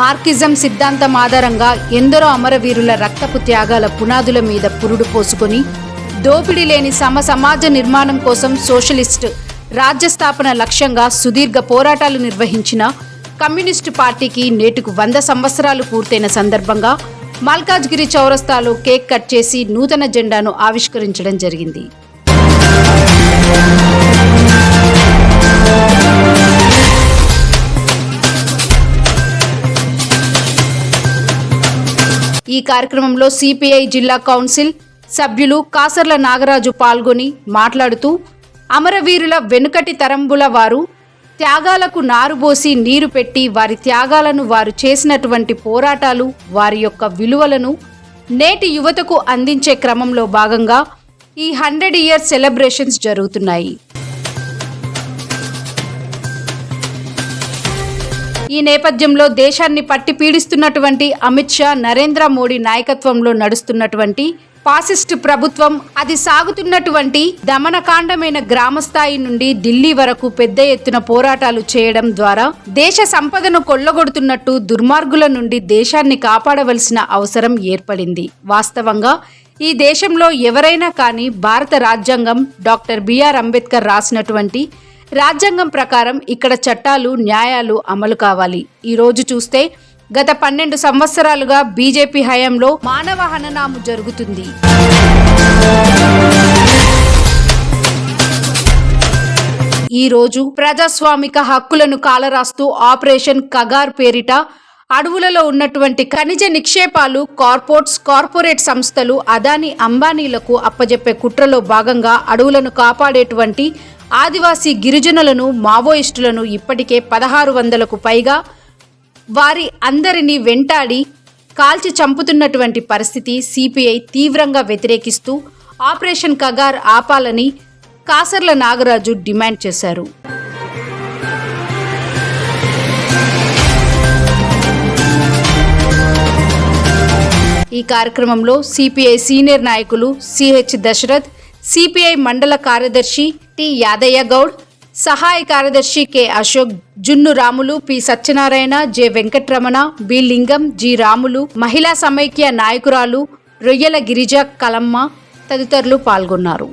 Marxism సిద్ధాంతం ఆధారంగా ఎందరో అమరవీరుల రక్తపు త్యాగాల పునాదుల మీద పురుడు పోసుకొని దోపిడీ లేని సమాజ నిర్మాణం కోసం సోషలిస్ట్ రాజ్య స్థాపన లక్ష్యంగా సుదీర్ఘ పోరాటాలు నిర్వహించిన కమ్యూనిస్టు పార్టీకి నేటికి 100 సంవత్సరాలు పూర్తయిన సందర్భంగా మల్కాజ్గిరి చౌరస్తాలో కేక్ కట్ చేసి నూతన జెండాను ఆవిష్కరించడం జరిగింది. ఈ కార్యక్రమంలో సిపిఐ జిల్లా కౌన్సిల్ సభ్యులు కాసర్ల నాగరాజు పాల్గొని మాట్లాడుతూ అమరవీరుల వెనుకటి తరంబుల వారు త్యాగాలకు నారుబోసి నీరు పెట్టి వారి త్యాగాలను వారు చేసినటువంటి పోరాటాలు వారి యొక్క విలువలను నేటి యువతకు అందించే క్రమంలో భాగంగా ఈ 100 ఇయర్స్ సెలబ్రేషన్స్ జరుగుతున్నాయి. ఈ నేపథ్యంలో దేశాన్ని పట్టి పీడిస్తున్నటువంటి అమిత్ షా, నరేంద్ర మోడీ నాయకత్వంలో నడుస్తున్నటువంటి ఫాసిస్టు ప్రభుత్వం అది సాగుతున్నటువంటి దమనకాండమైన గ్రామస్థాయి నుండి ఢిల్లీ వరకు పెద్ద ఎత్తున పోరాటాలు చేయడం ద్వారా దేశ సంపదను కొల్లగొడుతున్నట్టు దుర్మార్గుల నుండి దేశాన్ని కాపాడవలసిన అవసరం ఏర్పడింది. వాస్తవంగా ఈ దేశంలో ఎవరైనా కానీ భారత రాజ్యాంగం డాక్టర్ బిఆర్ అంబేద్కర్ రాసినటువంటి రాజ్యాంగం ప్రకారం ఇక్కడ చట్టాలు న్యాయాలు అమలు కావాలి. ఈ రోజు చూస్తే గత 12 సంవత్సరాలుగా బీజేపీ హయాంలో మానవ హననాము జరుగుతుంది. ఈ రోజు ప్రజాస్వామిక హక్కులను కాలరాస్తూ ఆపరేషన్ కగార్ పేరిట అడవులలో ఉన్నటువంటి ఖనిజ నిక్షేపాలు కార్పొరేట్ సంస్థలు అదానీ అంబానీలకు అప్పజెప్పే కుట్రలో భాగంగా అడవులను కాపాడేటువంటి ఆదివాసీ గిరిజనులను మావోయిస్టులను ఇప్పటికే 1600కు పైగా వారి అందరినీ వెంటాడి కాల్చి చంపుతున్నటువంటి పరిస్థితి సిపిఐ తీవ్రంగా వ్యతిరేకిస్తూ ఆపరేషన్ కగార్ ఆపాలని కాసర్ల నాగరాజు డిమాండ్ చేశారు. ఈ కార్యక్రమంలో సిపిఐ సీనియర్ నాయకులు సిహెచ్ దశరథ్, సిపిఐ మండల కార్యదర్శి టి యాదయ్య గౌడ్, సహాయ కార్యదర్శి K Ashok, Junnu Ramulu, P Satyanarayana, J Venkataramana, B Lingam, G Ramulu, మహిళా సమైక్య నాయకురాలు రొయ్యల గిరిజ కలమ్మ తదితరులు పాల్గొన్నారు.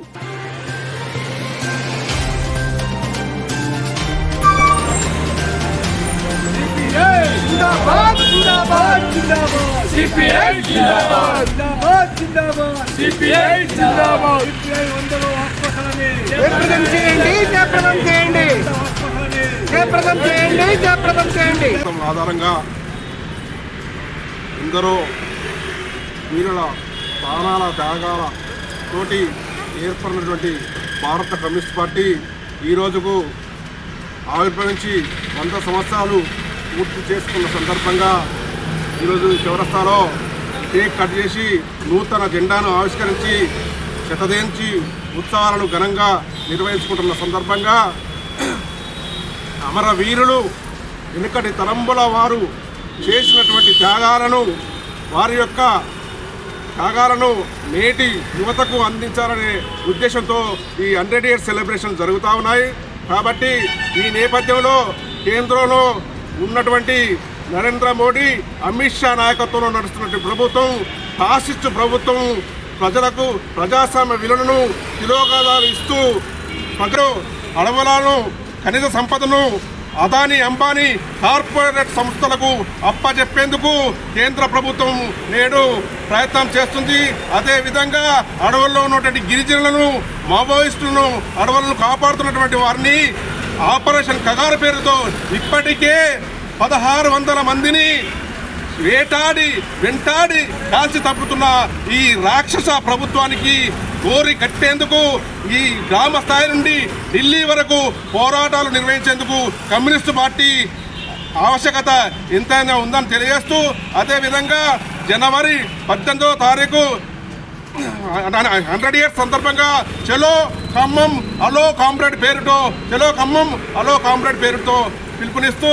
ఆధారంగా ఎందరో వీరుల ప్రాణాల త్యాగాల తోటి ఏర్పడినటువంటి భారత కమ్యూనిస్ట్ పార్టీ ఈ రోజుకు ఆవిర్భవించి 100 సంవత్సరాలు పూర్తి చేసుకున్న సందర్భంగా ఈరోజు చౌరస్తాలో కేక్ కట్ చేసి నూతన జెండాను ఆవిష్కరించి శతదేంచి ఉత్సవాలను ఘనంగా నిర్వహించుకుంటున్న సందర్భంగా అమరవీరులు వెనుకటి తరంబుల వారు చేసినటువంటి త్యాగాలను వారి యొక్క త్యాగాలను నేటి యువతకు అందించాలనే ఉద్దేశంతో ఈ 100 ఇయర్స్ సెలబ్రేషన్ జరుగుతూ ఉన్నాయి. కాబట్టి ఈ నేపథ్యంలో కేంద్రంలో ఉన్నటువంటి నరేంద్ర మోడీ, అమిత్ షా నాయకత్వంలో నడుస్తున్నటువంటి ప్రభుత్వం ఫాసిస్టు ప్రభుత్వం ప్రజలకు ప్రజాస్వామ్య విలువలను తిరోగమనాలు ఇస్తూ ప్రజలు అడవులను ఖనిజ సంపదను అదానీ అంబానీ కార్పొరేట్ సంస్థలకు అప్పచెప్పేందుకు కేంద్ర ప్రభుత్వం నేడు ప్రయత్నం చేస్తుంది. అదేవిధంగా అడవుల్లో ఉన్నటువంటి గిరిజనులను మావోయిస్టులను అడవులను కాపాడుతున్నటువంటి వారిని ఆపరేషన్ కగారు పేరుతో ఇప్పటికే 1600 మందిని వెంటాడి కాల్చి తప్పుతున్న ఈ రాక్షస ప్రభుత్వానికి గోరి కట్టేందుకు ఈ గ్రామ స్థాయి నుండి ఢిల్లీ వరకు పోరాటాలు నిర్వహించేందుకు కమ్యూనిస్టు పార్టీ ఆవశ్యకత ఎంతైనా ఉందని తెలియజేస్తూ, అదేవిధంగా జనవరి 18వ తారీఖు 100 ఇయర్స్ సందర్భంగా చలో ఖమ్మం అలో కామ్రేడ్ పేరుతో పిలుపునిస్తూ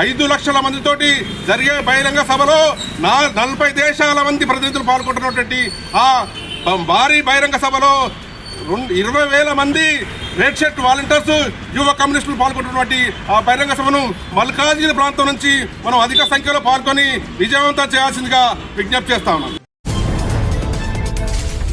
5 లక్షల మందితోటి జరిగే బహిరంగ సభలో 40 దేశాల మంది ప్రతినిధులు పాల్గొంటున్నటువంటి ఆ భారీ బహిరంగ సభలో 20,000 మంది రెడ్ షర్ట్ వాలంటీర్స్ యువ కమ్యూనిస్టులు పాల్గొంటున్నటువంటి ఆ బహిరంగ సభను మల్కాజ్గిరి ప్రాంతం నుంచి మనం అధిక సంఖ్యలో పాల్గొని విజయవంతం చేయాల్సిందిగా విజ్ఞప్తి చేస్తా ఉన్నాం.